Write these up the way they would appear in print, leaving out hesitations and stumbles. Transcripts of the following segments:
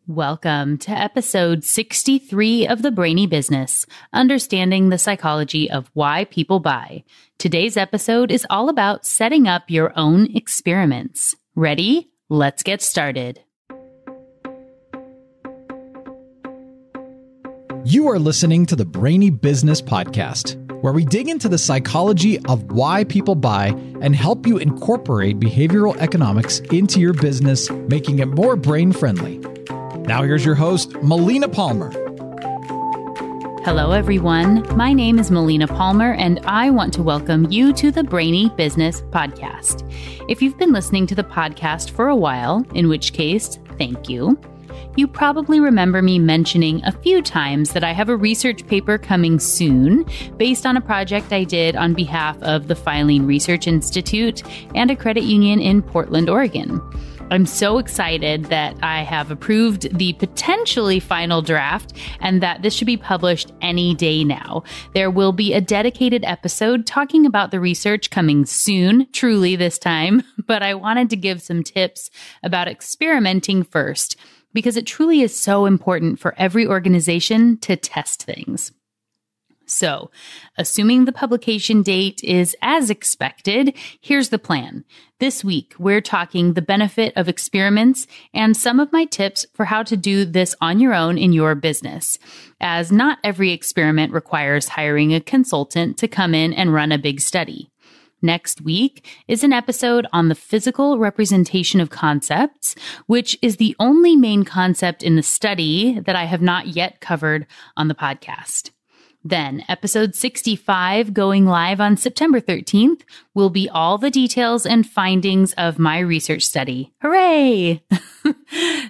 Welcome to episode 63 of the Brainy Business, Understanding the Psychology of Why People Buy. Today's episode is all about setting up your own experiments. Ready? Let's get started. You are listening to the Brainy Business Podcast, where we dig into the psychology of why people buy and help you incorporate behavioral economics into your business, making it more brain-friendly. Now here's your host, Melina Palmer. Hello, everyone. My name is Melina Palmer, and I want to welcome you to the Brainy Business Podcast. If you've been listening to the podcast for a while, in which case, thank you. You probably remember me mentioning a few times that I have a research paper coming soon based on a project I did on behalf of the Filene Research Institute and a credit union in Portland, Oregon. I'm so excited that I have approved the potentially final draft and that this should be published any day now. There will be a dedicated episode talking about the research coming soon, truly this time, but I wanted to give some tips about experimenting first because it truly is so important for every organization to test things. So, assuming the publication date is as expected, here's the plan. This week, we're talking the benefit of experiments and some of my tips for how to do this on your own in your business, as not every experiment requires hiring a consultant to come in and run a big study. Next week is an episode on the physical representation of concepts, which is the only main concept in the study that I have not yet covered on the podcast. Then, episode 65, going live on September 13th, will be all the details and findings of my research study. Hooray!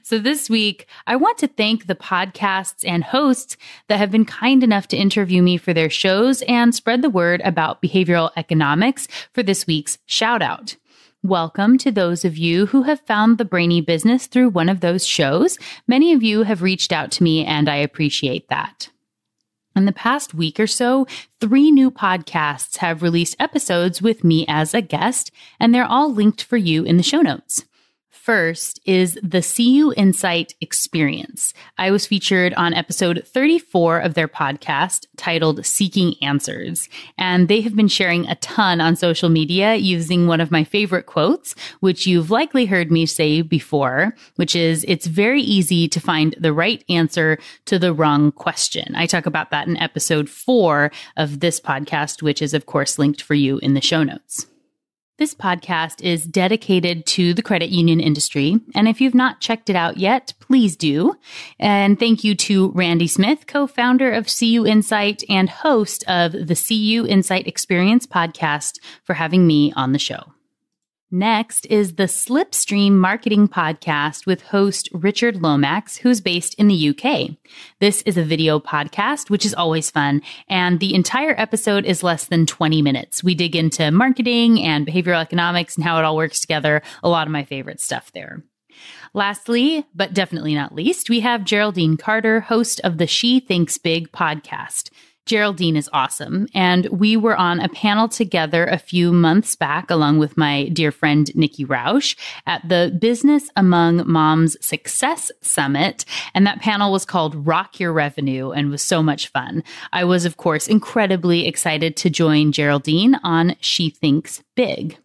So this week, I want to thank the podcasts and hosts that have been kind enough to interview me for their shows and spread the word about behavioral economics for this week's shout out. Welcome to those of you who have found the Brainy Business through one of those shows. Many of you have reached out to me, and I appreciate that. In the past week or so, 3 new podcasts have released episodes with me as a guest, and they're all linked for you in the show notes. First is the CU Insight Experience. I was featured on episode 34 of their podcast titled Seeking Answers, and they have been sharing a ton on social media using one of my favorite quotes, which you've likely heard me say before, which is, it's very easy to find the right answer to the wrong question. I talk about that in episode 4 of this podcast, which is, of course, linked for you in the show notes. This podcast is dedicated to the credit union industry, and if you've not checked it out yet, please do. And thank you to Randy Smith, co-founder of CU Insight and host of the CU Insight Experience podcast, for having me on the show. Next is the Slipstream Marketing Podcast with host Richard Lomax, who's based in the UK. This is a video podcast, which is always fun, and the entire episode is less than 20 minutes. We dig into marketing and behavioral economics and how it all works together. A lot of my favorite stuff there. Lastly, but definitely not least, we have Geraldine Carter, host of the She Thinks Big podcast. Geraldine is awesome, and we were on a panel together a few months back along with my dear friend Nikki Rausch at the Business Among Moms Success Summit, and that panel was called Rock Your Revenue and was so much fun. I was, of course, incredibly excited to join Geraldine on She Thinks Big.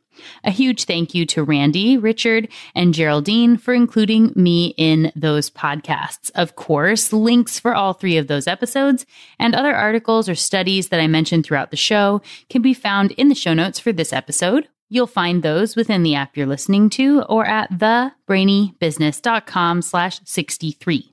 A huge thank you to Randy, Richard, and Geraldine for including me in those podcasts. Of course, links for all 3 of those episodes and other articles or studies that I mentioned throughout the show can be found in the show notes for this episode. You'll find those within the app you're listening to or at thebrainybusiness.com/63.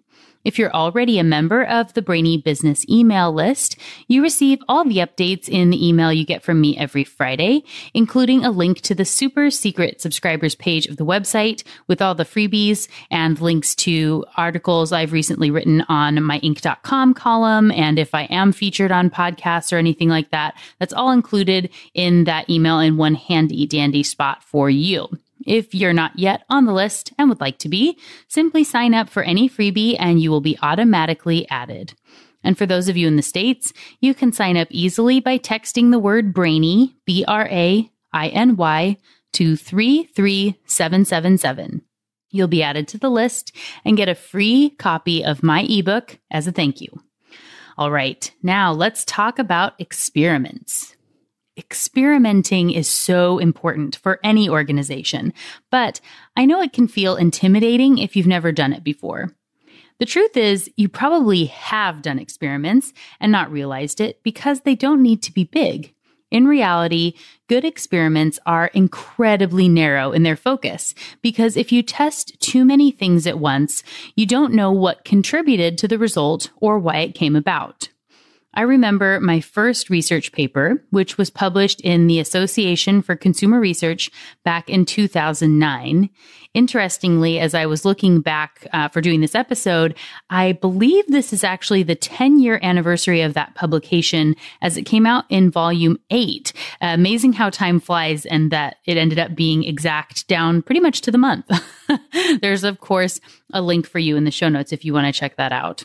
If you're already a member of the Brainy Business email list, you receive all the updates in the email you get from me every Friday, including a link to the super secret subscribers page of the website with all the freebies and links to articles I've recently written on my Inc.com column. And if I am featured on podcasts or anything like that, that's all included in that email in one handy dandy spot for you. If you're not yet on the list and would like to be, simply sign up for any freebie and you will be automatically added. And for those of you in the States, you can sign up easily by texting the word Brainy, BRAINY, to 33777. You'll be added to the list and get a free copy of my ebook as a thank you. All right, now let's talk about experiments. Experimenting is so important for any organization, but I know it can feel intimidating if you've never done it before. The truth is, you probably have done experiments and not realized it because they don't need to be big. In reality, good experiments are incredibly narrow in their focus because if you test too many things at once, you don't know what contributed to the result or why it came about. I remember my first research paper, which was published in the Association for Consumer Research back in 2009. Interestingly, as I was looking back for doing this episode, I believe this is actually the 10-year anniversary of that publication as it came out in volume 8. Amazing how time flies and that it ended up being exact down pretty much to the month. There's, of course, a link for you in the show notes if you want to check that out.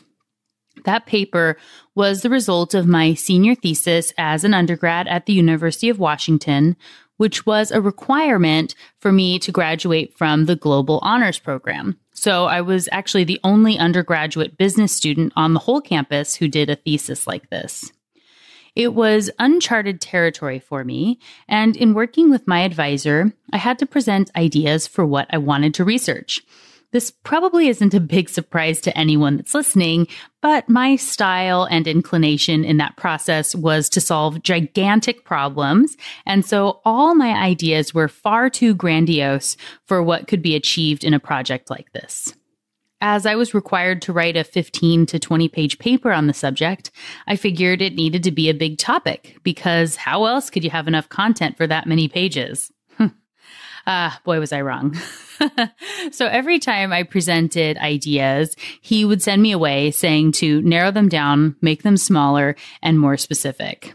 That paper was the result of my senior thesis as an undergrad at the University of Washington, which was a requirement for me to graduate from the Global Honors Program. So I was actually the only undergraduate business student on the whole campus who did a thesis like this. It was uncharted territory for me, and in working with my advisor, I had to present ideas for what I wanted to research. This probably isn't a big surprise to anyone that's listening, but my style and inclination in that process was to solve gigantic problems, and so all my ideas were far too grandiose for what could be achieved in a project like this. As I was required to write a 15 to 20 page paper on the subject, I figured it needed to be a big topic, because how else could you have enough content for that many pages? Boy, was I wrong. So every time I presented ideas, he would send me away saying to narrow them down, make them smaller, and more specific.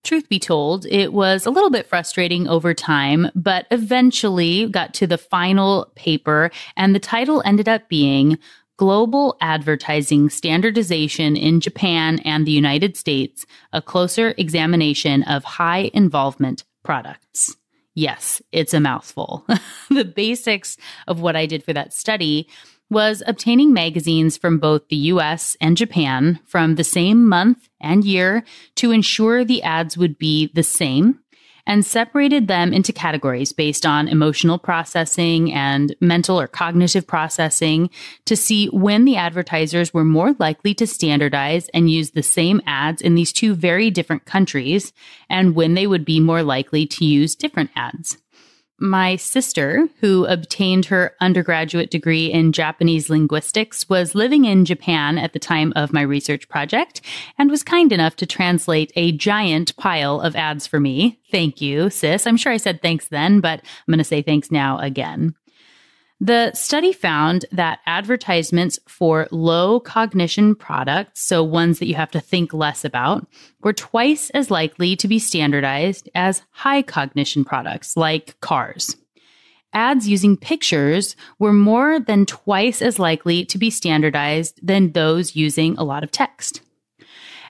Truth be told, it was a little bit frustrating over time, but eventually got to the final paper, and the title ended up being Global Advertising Standardization in Japan and the United States, a closer examination of high involvement products. Yes, it's a mouthful. The basics of what I did for that study was obtaining magazines from both the US and Japan from the same month and year to ensure the ads would be the same, and separated them into categories based on emotional processing and mental or cognitive processing to see when the advertisers were more likely to standardize and use the same ads in these two very different countries, and when they would be more likely to use different ads. My sister, who obtained her undergraduate degree in Japanese linguistics, was living in Japan at the time of my research project and was kind enough to translate a giant pile of ads for me. Thank you, sis. I'm sure I said thanks then, but I'm going to say thanks now again. The study found that advertisements for low cognition products, so ones that you have to think less about, were twice as likely to be standardized as high cognition products like cars. Ads using pictures were more than twice as likely to be standardized than those using a lot of text.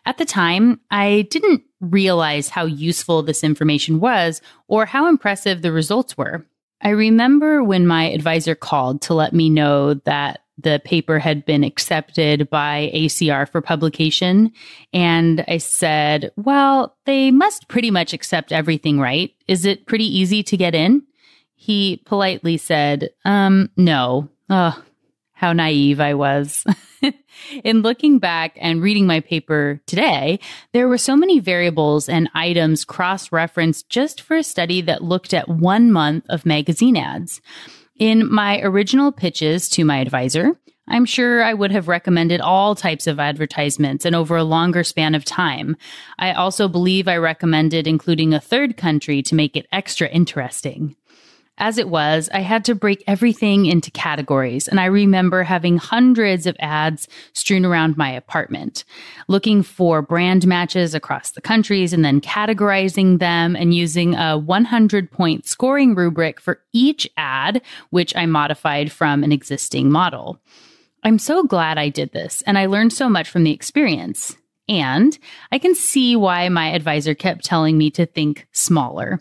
At the time, I didn't realize how useful this information was or how impressive the results were. I remember when my advisor called to let me know that the paper had been accepted by ACR for publication, and I said, well, they must pretty much accept everything, right? Is it pretty easy to get in? He politely said, no. Oh, how naive I was. In looking back and reading my paper today, there were so many variables and items cross-referenced just for a study that looked at 1 month of magazine ads. In my original pitches to my advisor, I'm sure I would have recommended all types of advertisements and over a longer span of time. I also believe I recommended including a third country to make it extra interesting. As it was, I had to break everything into categories, and I remember having hundreds of ads strewn around my apartment, looking for brand matches across the countries and then categorizing them and using a 100-point scoring rubric for each ad, which I modified from an existing model. I'm so glad I did this, and I learned so much from the experience. And I can see why my advisor kept telling me to think smaller.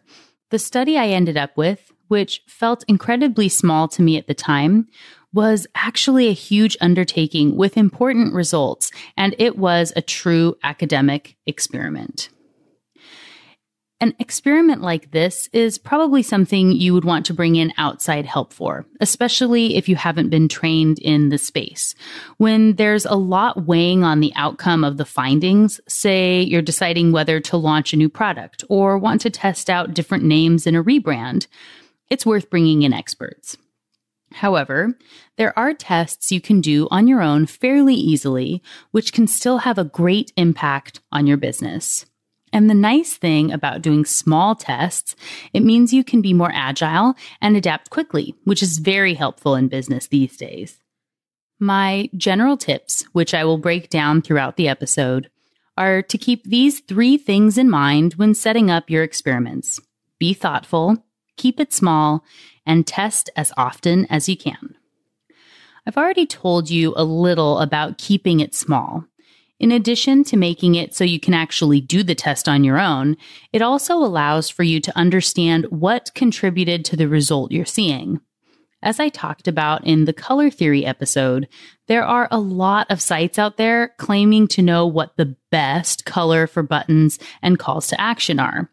The study I ended up with, which felt incredibly small to me at the time, was actually a huge undertaking with important results, and it was a true academic experiment. An experiment like this is probably something you would want to bring in outside help for, especially if you haven't been trained in the space. When there's a lot weighing on the outcome of the findings, say you're deciding whether to launch a new product or want to test out different names in a rebrand, it's worth bringing in experts. However, there are tests you can do on your own fairly easily, which can still have a great impact on your business. And the nice thing about doing small tests, it means you can be more agile and adapt quickly, which is very helpful in business these days. My general tips, which I will break down throughout the episode, are to keep these 3 things in mind when setting up your experiments. Be thoughtful, keep it small, and test as often as you can. I've already told you a little about keeping it small. In addition to making it so you can actually do the test on your own, it also allows for you to understand what contributed to the result you're seeing. As I talked about in the color theory episode, there are a lot of sites out there claiming to know what the best color for buttons and calls to action are.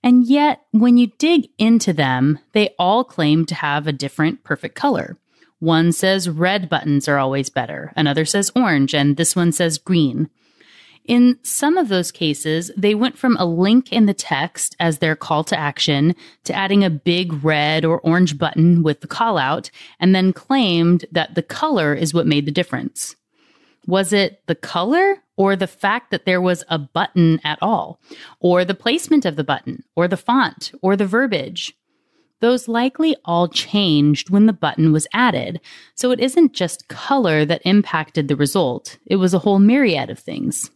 And yet, when you dig into them, they all claim to have a different perfect color. One says red buttons are always better, another says orange, and this one says green. In some of those cases, they went from a link in the text as their call to action to adding a big red or orange button with the call out, and then claimed that the color is what made the difference. Was it the color or the fact that there was a button at all, or the placement of the button, or the font, or the verbiage? Those likely all changed when the button was added, so it isn't just color that impacted the result. It was a whole myriad of things.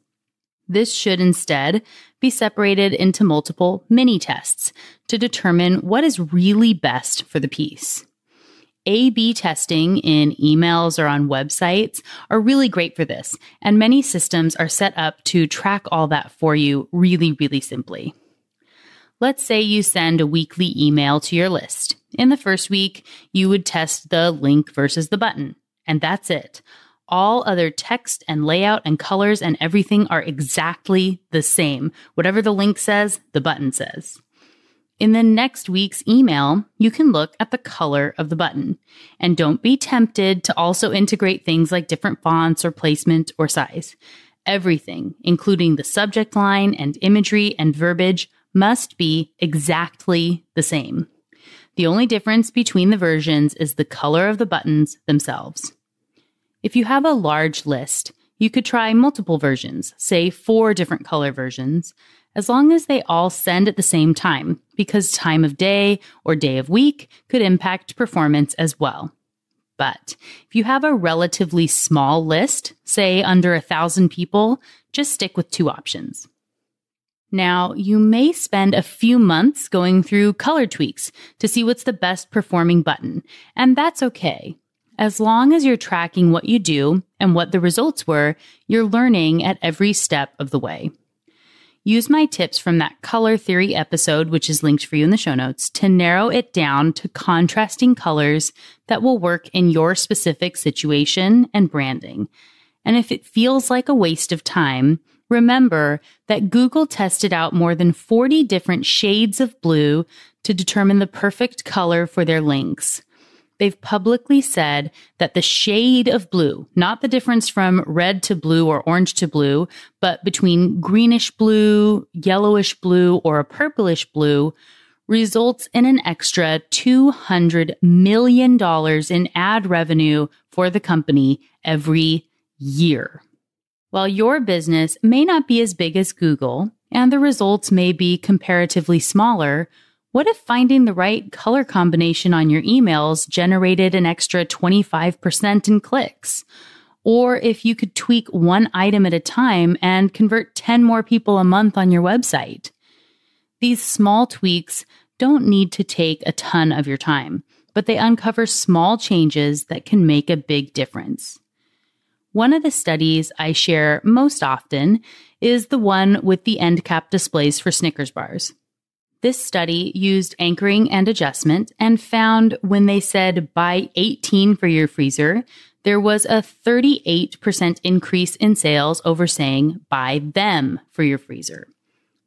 This should instead be separated into multiple mini-tests to determine what is really best for the piece. A/B testing in emails or on websites are really great for this, and many systems are set up to track all that for you really, really simply. Let's say you send a weekly email to your list. In the first week, you would test the link versus the button, and that's it. All other text and layout and colors and everything are exactly the same. Whatever the link says, the button says. In the next week's email, you can look at the color of the button. And don't be tempted to also integrate things like different fonts or placement or size. Everything, including the subject line and imagery and verbiage, must be exactly the same. The only difference between the versions is the color of the buttons themselves. If you have a large list, you could try multiple versions, say 4 different color versions, as long as they all send at the same time, because time of day or day of week could impact performance as well. But if you have a relatively small list, say under 1,000 people, just stick with 2 options. Now, you may spend a few months going through color tweaks to see what's the best performing button, and that's okay. As long as you're tracking what you do and what the results were, you're learning at every step of the way. Use my tips from that color theory episode, which is linked for you in the show notes, to narrow it down to contrasting colors that will work in your specific situation and branding. And if it feels like a waste of time, remember that Google tested out more than 40 different shades of blue to determine the perfect color for their links. They've publicly said that the shade of blue, not the difference from red to blue or orange to blue, but between greenish blue, yellowish blue, or a purplish blue, results in an extra $200 million in ad revenue for the company every year. While your business may not be as big as Google and the results may be comparatively smaller, what if finding the right color combination on your emails generated an extra 25% in clicks? Or if you could tweak one item at a time and convert 10 more people a month on your website? These small tweaks don't need to take a ton of your time, but they uncover small changes that can make a big difference. One of the studies I share most often is the one with the end cap displays for Snickers bars. This study used anchoring and adjustment and found when they said buy 18 for your freezer, there was a 38% increase in sales over saying buy them for your freezer.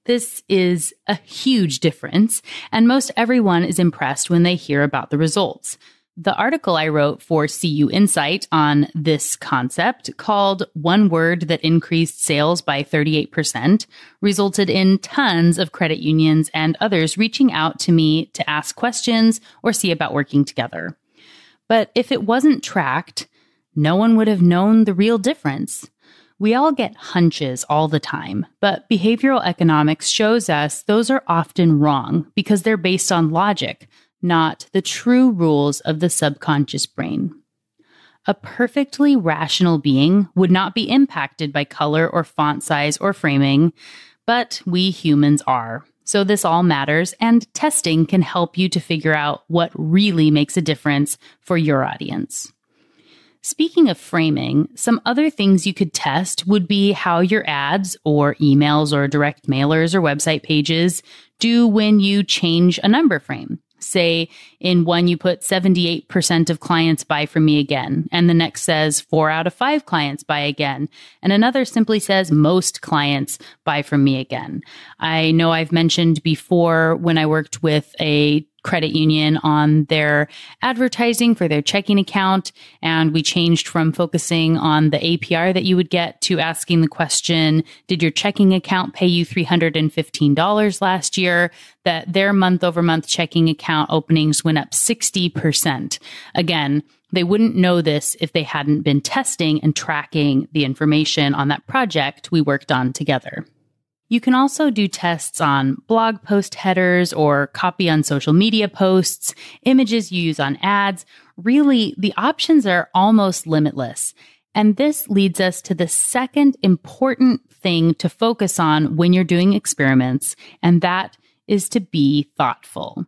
This is a huge difference, and most everyone is impressed when they hear about the results. The article I wrote for CU Insight on this concept, called One Word That Increased Sales by 38%, resulted in tons of credit unions and others reaching out to me to ask questions or see about working together. But if it wasn't tracked, no one would have known the real difference. We all get hunches all the time, but behavioral economics shows us those are often wrong because they're based on logic, not the true rules of the subconscious brain. A perfectly rational being would not be impacted by color or font size or framing, but we humans are. So this all matters, and testing can help you to figure out what really makes a difference for your audience. Speaking of framing, some other things you could test would be how your ads or emails or direct mailers or website pages do when you change a number frame. Say in one you put 78% of clients buy from me again, and the next says 4 out of 5 clients buy again, and another simply says most clients buy from me again. I know I've mentioned before when I worked with a credit union on their advertising for their checking account, and we changed from focusing on the APR that you would get to asking the question, did your checking account pay you $315 last year? That their month-over-month checking account openings went up 60%. Again, they wouldn't know this if they hadn't been testing and tracking the information on that project we worked on together. You can also do tests on blog post headers or copy on social media posts, images you use on ads. Really, the options are almost limitless. And this leads us to the second important thing to focus on when you're doing experiments, and that is to be thoughtful.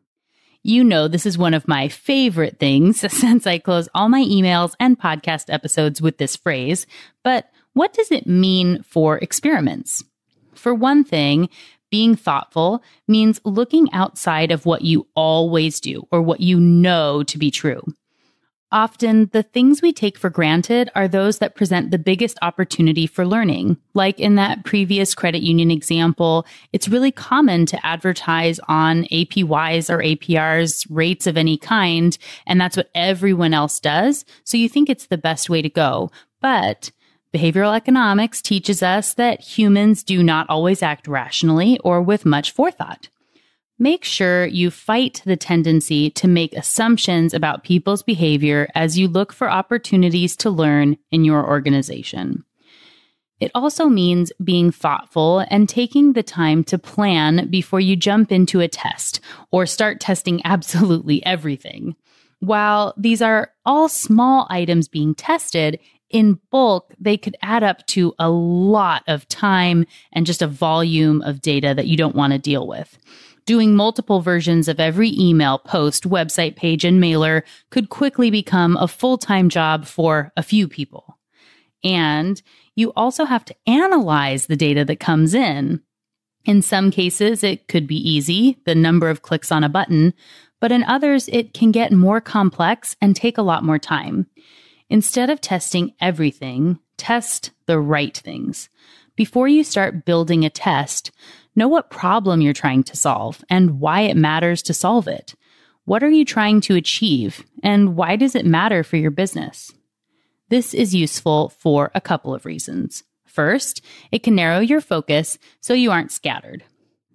You know, this is one of my favorite things since I close all my emails and podcast episodes with this phrase. But what does it mean for experiments? For one thing, being thoughtful means looking outside of what you always do or what you know to be true. Often, the things we take for granted are those that present the biggest opportunity for learning. Like in that previous credit union example, it's really common to advertise on APYs or APRs, rates of any kind, and that's what everyone else does. So you think it's the best way to go. But behavioral economics teaches us that humans do not always act rationally or with much forethought. Make sure you fight the tendency to make assumptions about people's behavior as you look for opportunities to learn in your organization. It also means being thoughtful and taking the time to plan before you jump into a test or start testing absolutely everything. While these are all small items being tested, in bulk, they could add up to a lot of time and just a volume of data that you don't want to deal with. Doing multiple versions of every email, post, website page, and mailer could quickly become a full-time job for a few people. And you also have to analyze the data that comes in. In some cases, it could be easy, the number of clicks on a button, but in others, it can get more complex and take a lot more time. Instead of testing everything, test the right things. Before you start building a test, know what problem you're trying to solve and why it matters to solve it. What are you trying to achieve, and why does it matter for your business? This is useful for a couple of reasons. First, it can narrow your focus so you aren't scattered.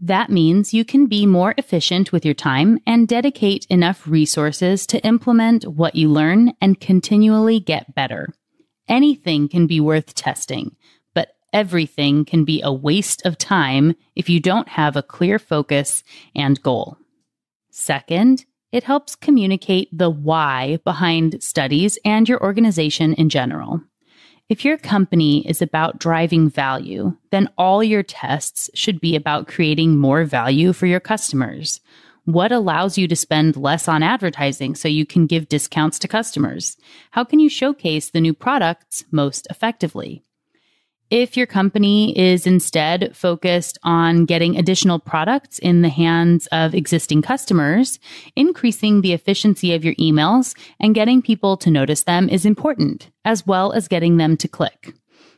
That means you can be more efficient with your time and dedicate enough resources to implement what you learn and continually get better. Anything can be worth testing, but everything can be a waste of time if you don't have a clear focus and goal. Second, it helps communicate the why behind studies and your organization in general. If your company is about driving value, then all your tests should be about creating more value for your customers. What allows you to spend less on advertising so you can give discounts to customers? How can you showcase the new products most effectively? If your company is instead focused on getting additional products in the hands of existing customers, increasing the efficiency of your emails and getting people to notice them is important, as well as getting them to click.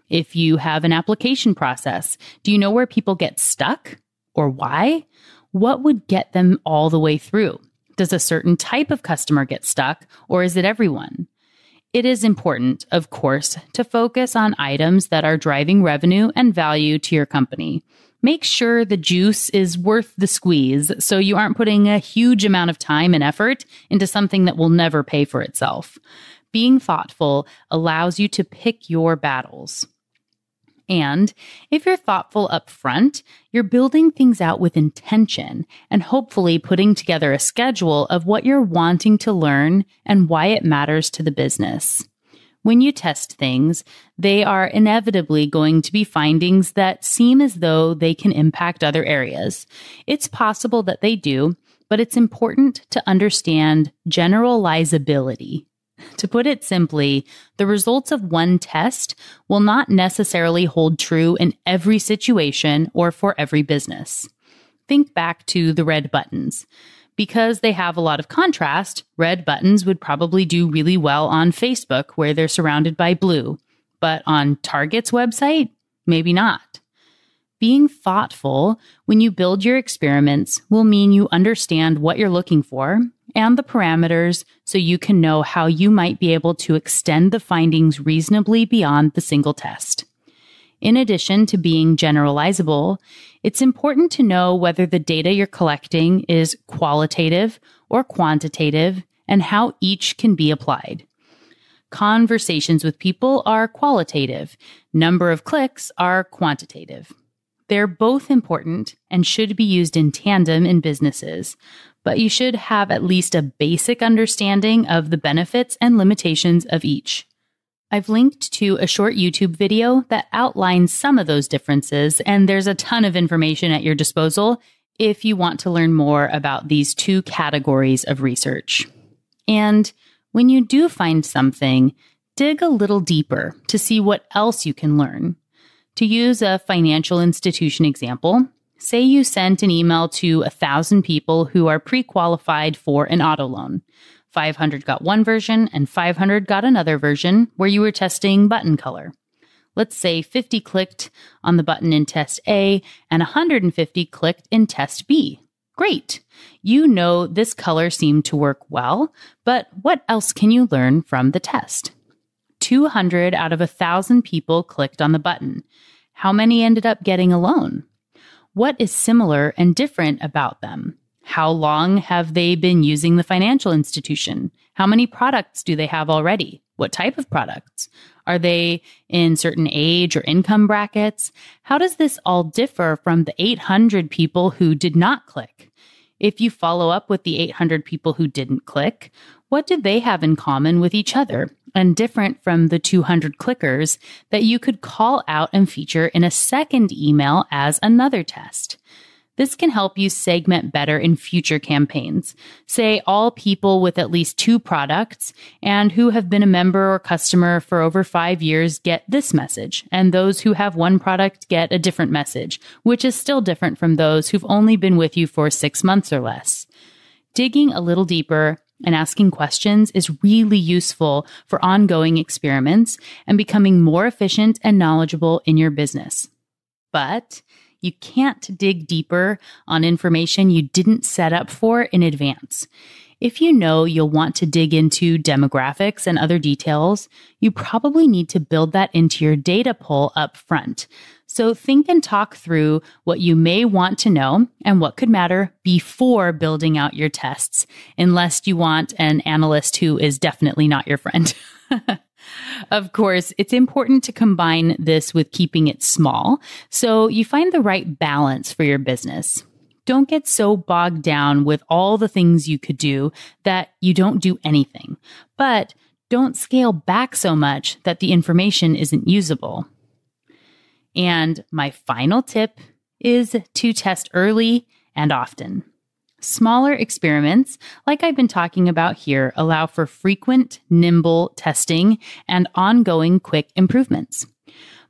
If you have an application process, do you know where people get stuck or why? What would get them all the way through? Does a certain type of customer get stuck, or is it everyone? It is important, of course, to focus on items that are driving revenue and value to your company. Make sure the juice is worth the squeeze so you aren't putting a huge amount of time and effort into something that will never pay for itself. Being thoughtful allows you to pick your battles. And if you're thoughtful up front, you're building things out with intention and hopefully putting together a schedule of what you're wanting to learn and why it matters to the business. When you test things, they are inevitably going to be findings that seem as though they can impact other areas. It's possible that they do, but it's important to understand generalizability. To put it simply, the results of one test will not necessarily hold true in every situation or for every business. Think back to the red buttons. Because they have a lot of contrast, red buttons would probably do really well on Facebook where they're surrounded by blue. But on Target's website, maybe not. Being thoughtful when you build your experiments will mean you understand what you're looking for and the parameters so you can know how you might be able to extend the findings reasonably beyond the single test. In addition to being generalizable, it's important to know whether the data you're collecting is qualitative or quantitative and how each can be applied. Conversations with people are qualitative. Number of clicks are quantitative. They're both important and should be used in tandem in businesses, but you should have at least a basic understanding of the benefits and limitations of each. I've linked to a short YouTube video that outlines some of those differences, and there's a ton of information at your disposal if you want to learn more about these two categories of research. And when you do find something, dig a little deeper to see what else you can learn. To use a financial institution example, say you sent an email to 1,000 people who are pre-qualified for an auto loan. 500 got one version and 500 got another version where you were testing button color. Let's say 50 clicked on the button in test A and 150 clicked in test B. Great. You know this color seemed to work well, but what else can you learn from the test? 200 out of 1,000 people clicked on the button. How many ended up getting a loan? What is similar and different about them? How long have they been using the financial institution? How many products do they have already? What type of products? Are they in certain age or income brackets? How does this all differ from the 800 people who did not click? If you follow up with the 800 people who didn't click, what do they have in common with each other and different from the 200 clickers that you could call out and feature in a second email as another test? This can help you segment better in future campaigns. Say all people with at least 2 products and who have been a member or customer for over 5 years get this message, and those who have 1 product get a different message, which is still different from those who've only been with you for 6 months or less. Digging a little deeper and asking questions is really useful for ongoing experiments and becoming more efficient and knowledgeable in your business. But you can't dig deeper on information you didn't set up for in advance. If you know you'll want to dig into demographics and other details, you probably need to build that into your data pool up front. So think and talk through what you may want to know and what could matter before building out your tests, unless you want an analyst who is definitely not your friend. Of course, it's important to combine this with keeping it small, so you find the right balance for your business. Don't get so bogged down with all the things you could do that you don't do anything, but don't scale back so much that the information isn't usable. And my final tip is to test early and often. Smaller experiments, like I've been talking about here, allow for frequent, nimble testing and ongoing quick improvements.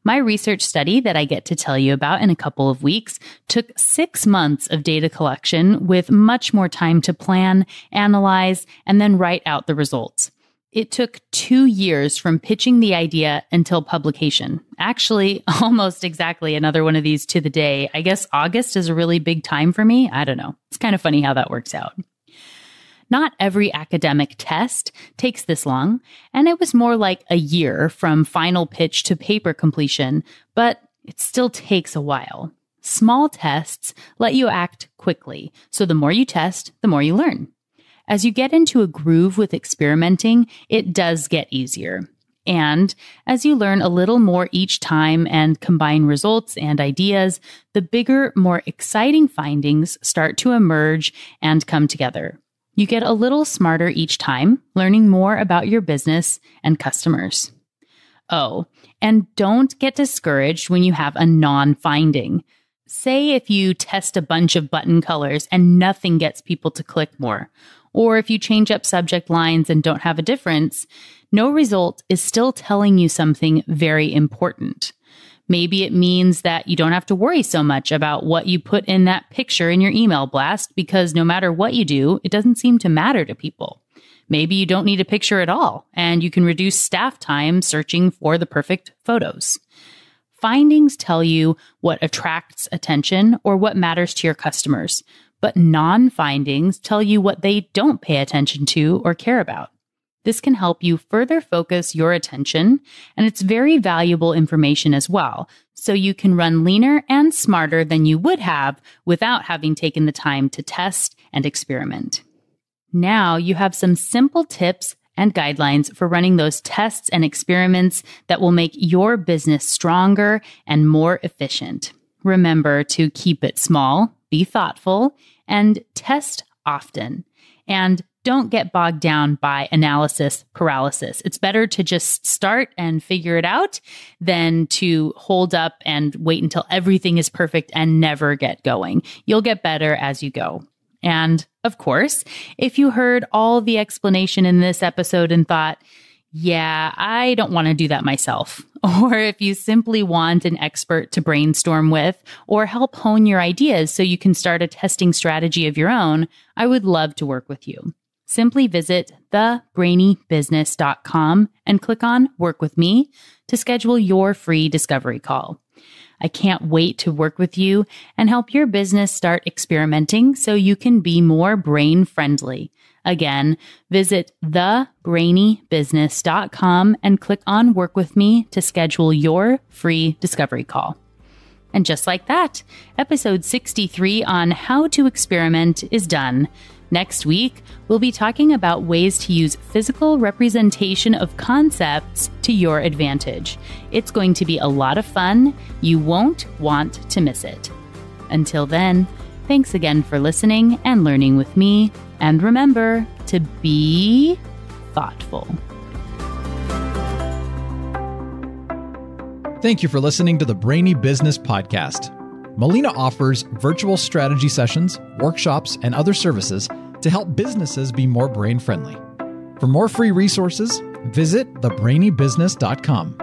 My research study that I get to tell you about in a couple of weeks took 6 months of data collection with much more time to plan, analyze, and then write out the results. It took 2 years from pitching the idea until publication. Actually, almost exactly another one of these to the day. I guess August is a really big time for me. I don't know. It's kind of funny how that works out. Not every academic test takes this long, and it was more like a year from final pitch to paper completion, but it still takes a while. Small tests let you act quickly, so the more you test, the more you learn. As you get into a groove with experimenting, it does get easier. And as you learn a little more each time and combine results and ideas, the bigger, more exciting findings start to emerge and come together. You get a little smarter each time, learning more about your business and customers. Oh, and don't get discouraged when you have a non-finding. Say if you test a bunch of button colors and nothing gets people to click more, or if you change up subject lines and don't have a difference, no result is still telling you something very important. Maybe it means that you don't have to worry so much about what you put in that picture in your email blast because no matter what you do, it doesn't seem to matter to people. Maybe you don't need a picture at all, and you can reduce staff time searching for the perfect photos. Findings tell you what attracts attention or what matters to your customers, but non-findings tell you what they don't pay attention to or care about. This can help you further focus your attention, and it's very valuable information as well, so you can run leaner and smarter than you would have without having taken the time to test and experiment. Now you have some simple tips and guidelines for running those tests and experiments that will make your business stronger and more efficient. Remember to keep it small, be thoughtful, and test often. And don't get bogged down by analysis paralysis. It's better to just start and figure it out than to hold up and wait until everything is perfect and never get going. You'll get better as you go. And of course, if you heard all the explanation in this episode and thought, yeah, I don't want to do that myself. Or if you simply want an expert to brainstorm with or help hone your ideas so you can start a testing strategy of your own, I would love to work with you. Simply visit thebrainybusiness.com and click on Work With Me to schedule your free discovery call. I can't wait to work with you and help your business start experimenting so you can be more brain friendly. Again, visit thebrainybusiness.com and click on Work With Me to schedule your free discovery call. And just like that, episode 63 on how to experiment is done. Next week, we'll be talking about ways to use physical representation of concepts to your advantage. It's going to be a lot of fun. You won't want to miss it. Until then, thanks again for listening and learning with me. And remember to be thoughtful. Thank you for listening to the Brainy Business Podcast. Melina offers virtual strategy sessions, workshops, and other services to help businesses be more brain friendly. For more free resources, visit thebrainybusiness.com.